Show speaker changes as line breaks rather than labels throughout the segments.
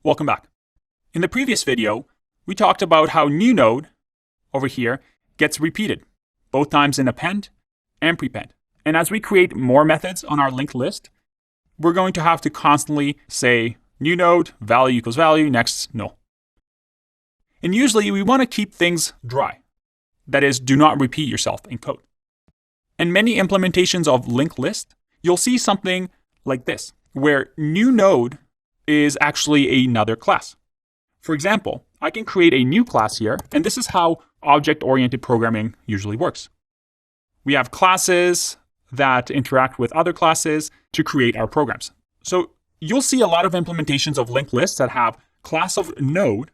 Welcome back. In the previous video, we talked about how new node over here gets repeated, both times in append and prepend. And as we create more methods on our linked list, we're going to have to constantly say new node, value equals value, next null. And usually we want to keep things dry. That is, do not repeat yourself in code. In many implementations of linked list, you'll see something like this, where new node is actually another class. For example, I can create a new class here, and this is how object-oriented programming usually works. We have classes that interact with other classes to create our programs. So you'll see a lot of implementations of linked lists that have class of node,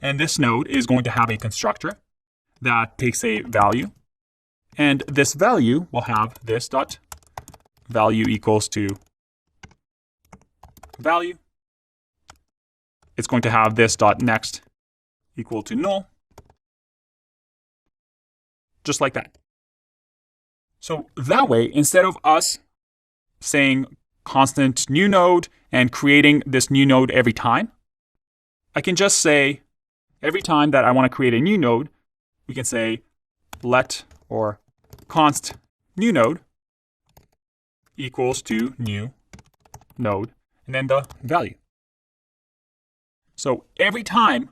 and this node is going to have a constructor that takes a value, and this value will have this dot value equals to value. It's going to have this dot next equal to null, just like that. So that way, instead of us saying constant new node and creating this new node every time, I can just say every time that I want to create a new node, we can say let or const new node equals to new node and then the value. So every time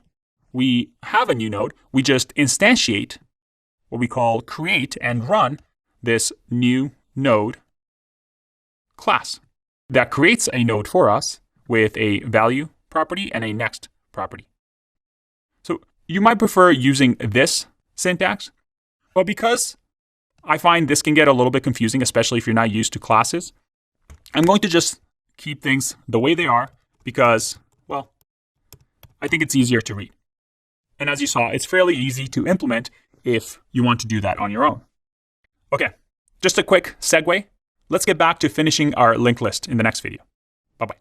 we have a new node, we just instantiate what we call create and run this new node class that creates a node for us with a value property and a next property. So you might prefer using this syntax, but because I find this can get a little bit confusing, especially if you're not used to classes, I'm going to just keep things the way they are because, well, I think it's easier to read. And as you saw, it's fairly easy to implement if you want to do that on your own. Okay, just a quick segue. Let's get back to finishing our linked list in the next video. Bye-bye.